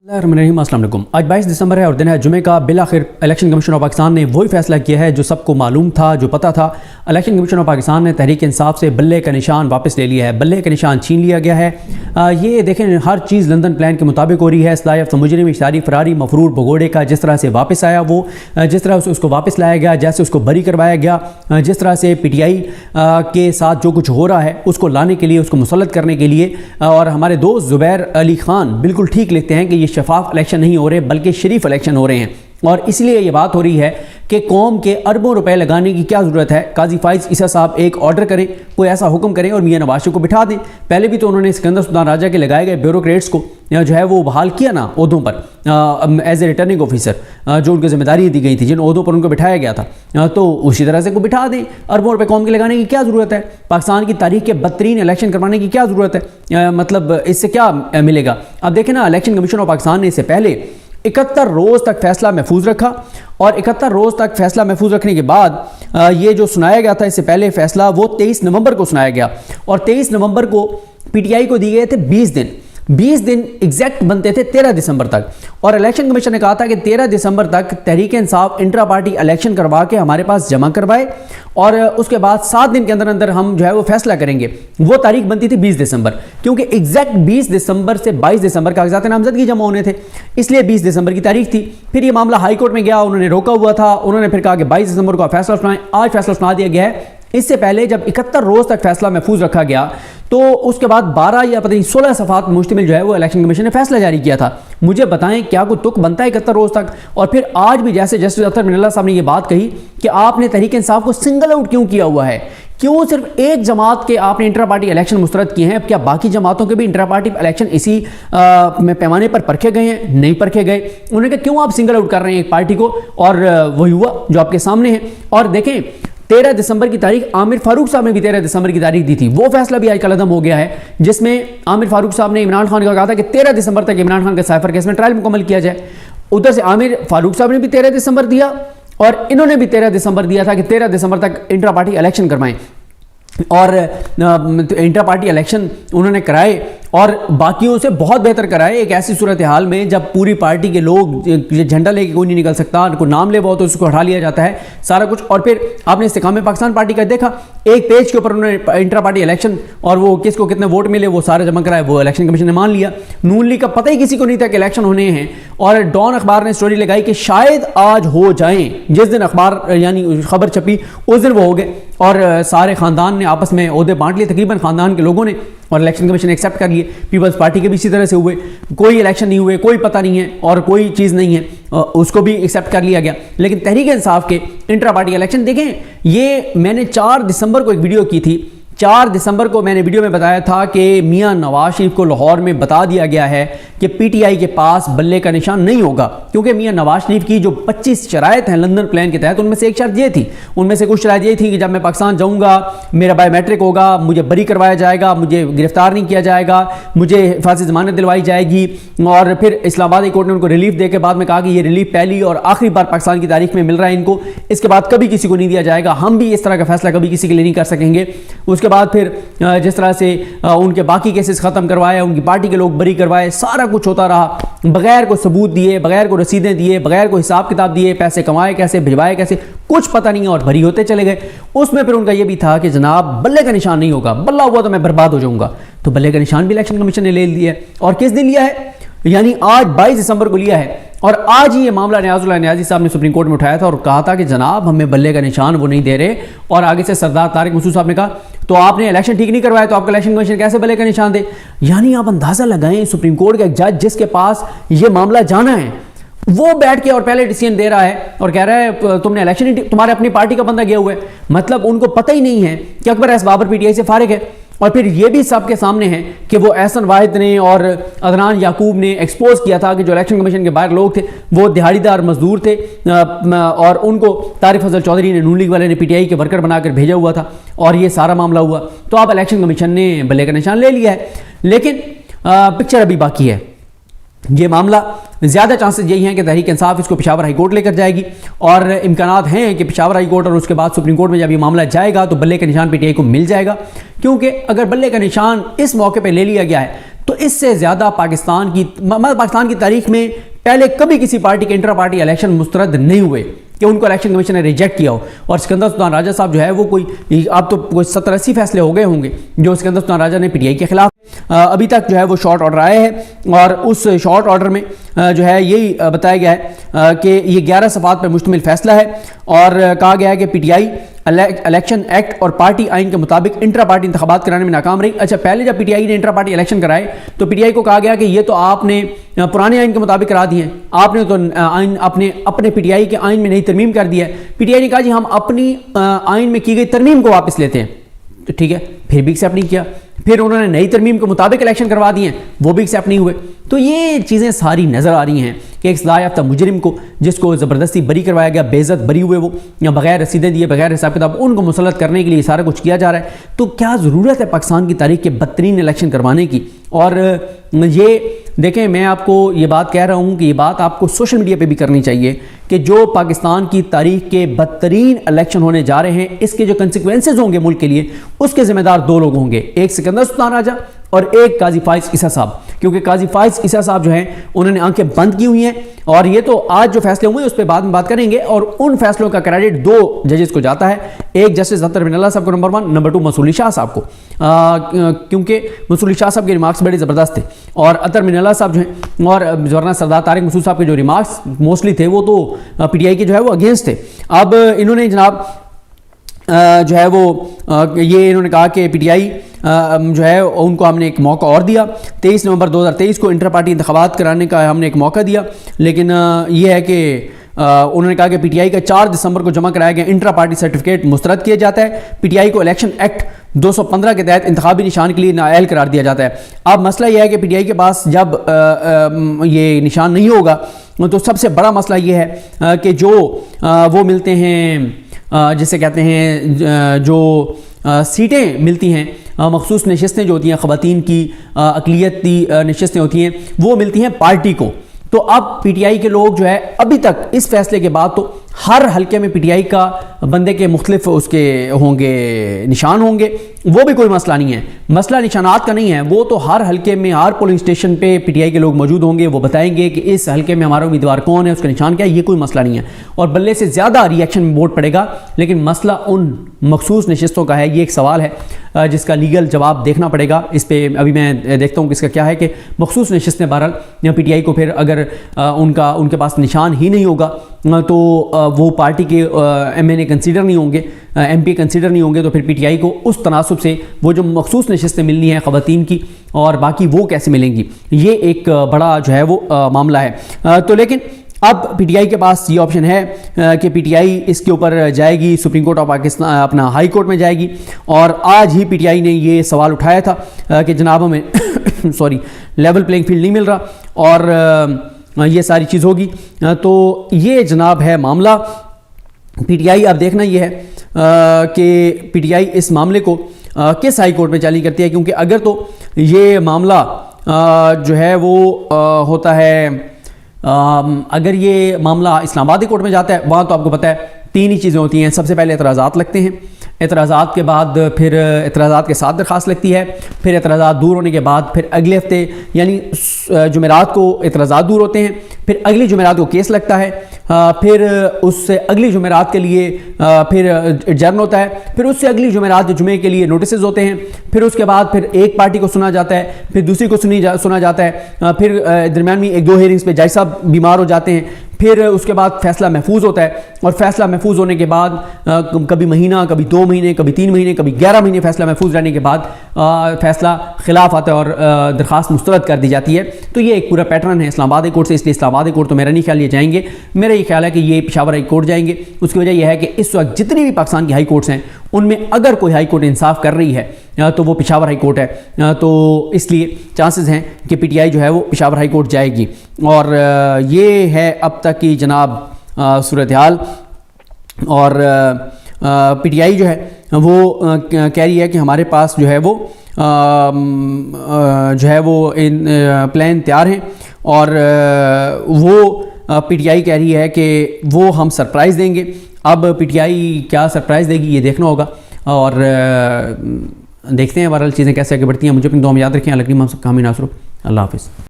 अस्सलाम वालेकुम। आज 22 दिसंबर है और दिन है जुमे का। बिलाखिर इलेक्शन कमीशन ऑफ पाकिस्तान ने वही फैसला किया है जो सबको मालूम था, जो पता था। इलेक्शन कमीशन ऑफ पाकिस्तान ने तहरीक इंसाफ से बल्ले का निशान वापस ले लिया है, बल्ले का निशान छीन लिया गया है। ये देखें, हर चीज़ लंदन प्लान के मुताबिक हो रही है। इस्लाह मुजरिम इश्तारी फरारी मफरूर भगोड़े का जिस तरह से वापस आया, वो जिस तरह से उसको वापस लाया गया, जैसे उसको बरी करवाया गया, जिस तरह से PTI के साथ जो कुछ हो रहा है उसको लाने के लिए, उसको मुसल्लत करने के लिए। और हमारे दोस्त ज़ुबैर अली ख़ान बिल्कुल ठीक लिखते हैं कि ये शफाफ इलेक्शन नहीं हो रहे बल्कि शरीफ इलेक्शन हो रहे हैं। और इसलिए ये बात हो रही है कि कौम के अरबों रुपए लगाने की क्या ज़रूरत है। काजी फाइज ईसा साहब एक ऑर्डर करें, कोई ऐसा हुक्म करें और मियां नवाज शरीफ को बिठा दें। पहले भी तो उन्होंने सिकंदर सुल्तान राजा के लगाए गए ब्यूरोक्रेट्स को जो है वो बहाल किया ना ओहदों पर एज ए रिटर्निंग ऑफिसर, जो उनको जिम्मेदारी दी गई थी, जिन ओहदों पर उनको बिठाया गया था। तो उसी तरह से को बिठा दें। अरबों रुपए कौम के लगाने की क्या ज़रूरत है। पाकिस्तान की तारीख के बदतरीन इलेक्शन करवाने की क्या ज़रूरत है। मतलब इससे क्या मिलेगा। अब देखें ना, इलेक्शन कमीशन ऑफ पाकिस्तान ने इससे पहले 71 रोज़ तक फैसला महफूज रखा और 71 रोज़ तक फैसला महफूज रखने के बाद ये जो सुनाया गया था इससे पहले फैसला, वो 23 नवंबर को सुनाया गया। और 23 नवंबर को PTI को दिए गए थे 20 दिन एग्जैक्ट बनते थे 13 दिसंबर तक। और इलेक्शन कमीशन ने कहा था कि 13 दिसंबर तक Tehreek Insaf intra party election करवा के हमारे पास जमा करवाए और उसके बाद 7 दिन के अंदर अंदर हम जो है वो फैसला करेंगे। वो तारीख बनती थी 20 दिसंबर, क्योंकि एग्जैक्ट 20 दिसंबर से 22 दिसंबर कागजात नामजदगी जमा होने थे, इसलिए 20 दिसंबर की तारीख थी। फिर ये मामला हाई कोर्ट में गया, उन्होंने रोका हुआ था। उन्होंने फिर कहा कि 22 दिसंबर को फैसला सुनाएं। आज फैसला सुना दिया गया है। इससे पहले जब 71 रोज़ तक फैसला महफूज रखा गया तो उसके बाद 12 या पता नहीं 16 सफ़ात मुश्तमिल जो है वो इलेक्शन कमीशन ने फैसला जारी किया था। मुझे बताएं क्या कोई तुक बनता है 71 रोज़ तक। और फिर आज भी जैसे जस्टिस अख्तर मिनल्ला साहब ने ये बात कही कि आपने तहरीक इंसाफ को सिंगल आउट क्यों किया हुआ है, क्यों सिर्फ एक जमात के आपने इंट्रा पार्टी इलेक्शन मुस्तरद किए हैं। क्या बाकी जमातों के भी इंट्रा पार्टी इलेक्शन इसी पैमाने पर परखे गए हैं? नहीं परखे गए। उन्होंने कहा क्यों आप सिंगल आउट कर रहे हैं एक पार्टी को, और वही हुआ जो आपके सामने है। और देखें, 13 दिसंबर की तारीख आमिर फारूक साहब ने भी 13 दिसंबर की तारीख दी थी। वो फैसला भी आज कलअदम हो गया है, जिसमें आमिर फारूक साहब ने इमरान खान को कहा था कि 13 दिसंबर तक इमरान खान के साइफर केस में ट्रायल मुकम्मल किया जाए। उधर से आमिर फारूक साहब ने भी 13 दिसंबर दिया और इन्होंने भी 13 दिसंबर दिया था कि 13 दिसंबर तक इंट्रा पार्टी इलेक्शन करवाएं। और इंटर पार्टी इलेक्शन उन्होंने कराए और बाकियों से बहुत बेहतर कराए। एक ऐसी सूरत हाल में जब पूरी पार्टी के लोग झंडा लेके कोई नहीं निकल सकता, उनको नाम ले वो तो उसको हटा लिया जाता है सारा कुछ। और फिर आपने इस्तेकाम पाकिस्तान पार्टी का देखा, एक पेज के ऊपर उन्होंने इंटर पार्टी इलेक्शन और वो किसको कितने वोट मिले वो सारे जमा कराए, वो इलेक्शन कमीशन ने मान लिया। नून लीग का पता ही किसी को नहीं था कि इलेक्शन होने हैं। और डॉन अखबार ने स्टोरी लगाई कि शायद आज हो जाएं। जिस दिन अखबार यानी खबर छपी उस दिन वो हो गए और सारे खानदान ने आपस में ओहदे बांट लिए, तकरीबन खानदान के लोगों ने, और इलेक्शन कमीशन एक्सेप्ट कर लिए। पीपल्स पार्टी के भी इसी तरह से हुए, कोई इलेक्शन नहीं हुए, कोई पता नहीं है और कोई चीज़ नहीं है, उसको भी एक्सेप्ट कर लिया गया। लेकिन तहरीक इंसाफ के इंट्रा पार्टी इलेक्शन देखें, ये मैंने 4 दिसंबर को एक वीडियो की थी। 4 दिसंबर को मैंने वीडियो में बताया था कि मियां नवाज शरीफ को लाहौर में बता दिया गया है कि PTI के पास बल्ले का निशान नहीं होगा, क्योंकि मियां नवाज शरीफ की जो 25 शराइत हैं लंदन प्लान के तहत, उनमें से एक शर्त ये थी, उनमें से कुछ शराइत ये थी कि जब मैं पाकिस्तान जाऊंगा मेरा बायोमेट्रिक होगा, मुझे बरी करवाया जाएगा, मुझे गिरफ्तार नहीं किया जाएगा, मुझे फांसी जमानत दिलवाई जाएगी। और फिर इस्लामाबाद हाई कोर्ट ने उनको रिलीफ दे के बाद में कहा कि ये रिलीफ पहली और आखिरी बार पाकिस्तान की तारीख में मिल रहा है इनको, इसके बाद कभी किसी को नहीं दिया जाएगा, हम भी इस तरह का फैसला कभी किसी के लिए नहीं कर सकेंगे। उसके बाद फिर जिस तरह से उनके बाकी केसेस खत्म करवाए, उनकी पार्टी के लोग बरी करवाए, सारा कुछ होता रहा बगैर को सबूत दिए, बगैर को रसीदें दिए, बगैर को हिसाब किताब दिए, पैसे कमाए कैसे, भिजवाए कैसे, कुछ पता नहीं है और भरी होते चले गए। उसमें फिर उनका यह भी था कि जनाब बल्ले का निशान नहीं होगा, बल्ला हुआ तो मैं बर्बाद हो जाऊंगा। तो बल्ले का निशान भी इलेक्शन कमीशन ने ले लिया है। और किस दिन लिया है, यानी आज 22 दिसंबर को लिया है। और आज ही ये मामला नियाजुल्लाह नियाजी साहब ने सुप्रीम कोर्ट में उठाया था और कहा था कि जनाब हमें बल्ले का निशान वो नहीं दे रहे। और आगे से सरदार तारिक मसूद साहब ने कहा तो आपने इलेक्शन ठीक नहीं करवाया तो आपका इलेक्शन कमीशन कैसे बल्ले का निशान दे। यानी आप अंदाजा लगाएं, सुप्रीम कोर्ट का एक जज जिसके पास ये मामला जाना है, वो बैठ के और पहले डिसीजन दे रहा है और कह रहा है तुमने इलेक्शन ही, तुम्हारे अपनी पार्टी का बंदा गया हुआ है। मतलब उनको पता ही नहीं है कि अकबर एस बाबर PTI से फारिग है। और फिर ये भी सबके सामने है कि वो एहसन वाहिद ने और अदनान याकूब ने एक्सपोज किया था कि जो इलेक्शन कमीशन के बाहर लोग थे वो दिहाड़ीदार मजदूर थे और उनको तारिक फजल चौधरी ने, नून लीग वाले ने PTI के वर्कर बनाकर भेजा हुआ था और ये सारा मामला हुआ। तो अब इलेक्शन कमीशन ने बल्ले का निशान ले लिया है। लेकिन पिक्चर अभी बाकी है। ये मामला ज़्यादा चांसेस यही हैं कि तहरीक इंसाफ इसको पेशावर हाई कोर्ट लेकर जाएगी और इम्कानात हैं कि पेशावर हाई कोर्ट और उसके बाद सुप्रीम कोर्ट में जब ये मामला जाएगा तो बल्ले का निशान PTI को मिल जाएगा। क्योंकि अगर बल्ले का निशान इस मौके पे ले लिया गया है تو اس سے زیادہ پاکستان کی تاریخ میں پہلے کبھی کسی پارٹی کے انٹرا پارٹی الیکشن مسترد نہیں ہوئے کہ ان کو الیکشن کمیشن نے ریجیکٹ کیا ہو. اور سکندر سلطان راجہ صاحب جو ہے وہ اب تو کوئی 70-80 فیصلے ہو گئے ہوں گے جو سکندر سلطان راجہ نے پی ٹی آئی کے خلاف ابھی تک جو ہے وہ شارٹ آرڈر آئے ہیں. اور اس شارٹ آرڈر میں جو ہے یہی بتایا گیا ہے کہ یہ 11 صفحات پر مشتمل فیصلہ ہے اور کہا گیا ہے کہ P T I election act اور پارٹی آئین کے مطابق انٹرا پارٹی انتخابات کرانے میں ناکام رہی. اچھا پہلے جب پی ٹی آئی نے انٹرا پارٹی الیکشن کرائے تو پی ٹی آئی کو کہا گیا کہ یہ تو آپ نے پرانے آئین کے مطابق کرا دیے ہیں, آپ نے تو اپنے پی ٹی آئی کے آئین میں نئی ترمیم کر دیا ہے. پی ٹی آئی نے کہا جی ہم اپنی آئین میں کی گئی ترمیم کو واپس لیتے ہیں. تو ٹھیک ہے, پھر بھی ایکسیپٹ نہیں کیا. پھر انہوں نے نئی ترمیم کے مطابق الیکشن کروا دیے ہیں, وہ بھی ایکسیپٹ نہیں ہوئے. تو یہ چیزیں ساری نظر آ رہی ہیں کہ ایک سزا یافتہ مجرم کو جس کو زبردستی بری کروایا گیا, بے عزت بری ہوئے وہ, یا بغیر رسیدیں دیے, بغیر حساب کتاب, ان کو مسلط کرنے کے لیے سارا کچھ کیا جا رہا ہے. تو کیا ضرورت ہے پاکستان کی تاریخ کے بدترین الیکشن کروانے کی؟ اور یہ دیکھیں, میں آپ کو یہ بات کہہ رہا ہوں کہ یہ بات آپ کو سوشل میڈیا پہ بھی کرنی چاہیے کہ جو پاکستان کی تاریخ کے بدترین الیکشن ہونے جا رہے ہیں, اس کے جو کنسیکوینسز ہوں گے ملک کے لیے, اس کے ذمہ دار 2 لوگ ہوں گے, ایک سکندر سلطان راجہ اور ایک قاضی فائز عیسیٰ صاحب. کیونکہ قاضی فائز عیسیٰ صاحب جو ہیں انہوں نے آنکھیں بند کی ہوئی ہیں, اور یہ تو آج جو فیصلے ہوئے اس پہ بعد میں بات کریں گے. اور ان فیصلوں کا کریڈٹ 2 ججز کو جاتا ہے, ایک جسٹس اطہر بن اللہ صاحب کو نمبر 1, نمبر 2 منصور علی شاہ صاحب کو, کیونکہ منصور علی شاہ صاحب کے ریمارکس بڑے زبردست تھے, اور اطہر بن اللہ صاحب جو ہیں اور ورنہ سردار طارق مسعود صاحب کے جو ریمارکس موسٹلی تھے وہ تو پی ٹی آئی کے جو ہے وہ اگینسٹ تھے. اب انہوں نے جناب جو ہے وہ یہ انہوں نے کہا کہ پی ٹی آئی جو ہے ان کو ہم نے ایک موقع اور دیا, 23 نومبر 2023 کو انٹر پارٹی انتخابات کرانے کا ہم نے ایک موقع دیا, لیکن یہ ہے کہ انہوں نے کہا کہ پی ٹی آئی کا 4 دسمبر کو جمع کرایا گیا انٹرا پارٹی سرٹیفکیٹ مسترد کیا جاتا ہے. پی ٹی آئی کو الیکشن ایکٹ 215 کے تحت انتخابی نشان کے لیے نااہل قرار دیا جاتا ہے. اب مسئلہ یہ ہے کہ پی ٹی آئی کے پاس جب یہ نشان نہیں ہوگا تو سب سے بڑا مسئلہ یہ ہے کہ جو وہ ملتے ہیں جسے کہتے ہیں جو سیٹیں ملتی ہیں, مخصوص نشستیں جو ہوتی ہیں خواتین کی اقلیتی نشستیں ہوتی ہیں, وہ ملتی ہیں پارٹی کو. تو اب پی ٹی آئی کے لوگ جو ہے ابھی تک اس فیصلے کے بعد تو ہر حلقے میں پی ٹی آئی کا بندے کے مختلف اس کے ہوں گے نشان ہوں گے, وہ بھی کوئی مسئلہ نہیں ہے. مسئلہ نشانات کا نہیں ہے, وہ تو ہر حلقے میں ہر پولنگ اسٹیشن پہ پی ٹی آئی کے لوگ موجود ہوں گے, وہ بتائیں گے کہ اس حلقے میں ہمارا امیدوار کون ہے, اس کا نشان کیا ہے. یہ کوئی مسئلہ نہیں ہے, اور بلے سے زیادہ ری ایکشن میں ووٹ پڑے گا. لیکن مسئلہ ان مخصوص نشستوں کا ہے, یہ ایک سوال ہے جس کا لیگل جواب دیکھنا پڑے گا. اس پہ ابھی میں دیکھتا ہوں کہ اس کا کیا ہے کہ مخصوص نشستیں بہرحال پی ٹی آئی کو پھر اگر ان کے پاس نشان ہی نہیں ہوگا تو وہ پارٹی کے ایم این اے کنسیڈر نہیں ہوں گے, ایم پی کنسیڈر نہیں ہوں گے, تو پھر پی ٹی آئی کو اس تناسب سے وہ جو مخصوص نشستیں ملنی ہیں خواتین کی اور باقی وہ کیسے ملیں گی, یہ ایک بڑا جو ہے وہ معاملہ ہے. تو لیکن اب پی ٹی آئی کے پاس یہ آپشن ہے کہ پی ٹی آئی اس کے اوپر جائے گی سپریم کورٹ آف پاکستان, اپنا ہائی کورٹ میں جائے گی. اور آج ہی پی ٹی آئی نے یہ سوال اٹھایا تھا کہ جناب ہمیں لیول پلینگ فیلڈ نہیں مل رہا اور یہ ساری چیز ہوگی. تو یہ جناب ہے معاملہ. پی ٹی آئی اب دیکھنا یہ ہے کہ پی ٹی آئی اس معاملے کو کس ہائی کورٹ میں چیلنج کرتی ہے, کیونکہ اگر تو یہ معاملہ جو ہے وہ ہوتا ہے, اگر یہ معاملہ اسلام آبادی کورٹ میں جاتا ہے, وہاں تو آپ کو پتہ ہے 3 ہی چیزیں ہوتی ہیں. سب سے پہلے اعتراضات لگتے ہیں, اعتراضات کے بعد پھر اعتراضات کے ساتھ درخواست لگتی ہے, پھر اعتراضات دور ہونے کے بعد پھر اگلے ہفتے یعنی جمعرات کو اعتراضات دور ہوتے ہیں, پھر اگلی جمعرات کو کیس لگتا ہے, پھر اس سے اگلی جمعرات کے لیے پھر ایڈجرن ہوتا ہے, پھر اس سے اگلی جمعرات جمعے کے لیے نوٹسز ہوتے ہیں, پھر اس کے بعد پھر ایک پارٹی کو سنا جاتا ہے, پھر دوسری کو سنا جاتا ہے, پھر درمیان میں 1-2 ہیئرنگز پہ جج صاحب بیمار ہو جاتے ہیں, پھر اس کے بعد فیصلہ محفوظ ہوتا ہے, اور فیصلہ محفوظ ہونے کے بعد کبھی مہینہ, کبھی 2 مہینے, کبھی 3 مہینے, کبھی 11 مہینے فیصلہ محفوظ رہنے کے بعد فیصلہ خلاف آتا ہے اور درخواست مسترد کر دی جاتی ہے. تو یہ ایک پورا پیٹرن ہے اسلام آباد کورٹ سے, اس لیے اسلام آباد کورٹ تو میرا نہیں خیال یہ جائیں گے, میرا یہ خیال ہے کہ یہ پشاور ہائی کورٹ جائیں گے. اس کی وجہ یہ ہے کہ اس وقت جتنی بھی پاکستان کی ہائی کورٹس ہیں ان میں اگر کوئی ہائی کورٹ انصاف کر رہی ہے تو وہ پشاور ہائی کورٹ ہے, تو اس لیے چانسز ہیں کہ پی ٹی آئی جو ہے وہ پشاور ہائی کورٹ جائے گی. اور یہ ہے اب تک کی جناب صورتحال. اور پی ٹی آئی جو ہے وہ کہہ رہی ہے کہ ہمارے پاس جو ہے وہ پلان تیار ہیں, اور وہ پی ٹی آئی کہہ رہی ہے کہ وہ ہم سرپرائز دیں گے. اب پی ٹی آئی کیا سرپرائز دے گی یہ دیکھنا ہوگا, اور دیکھتے ہیں بہرحال چیزیں کیسے آگے بڑھتی ہیں. مجھے اپنی دعا میں یاد رکھیں. اللہ کریم ہم سب کا حامی ناصر ہو. اللہ حافظ.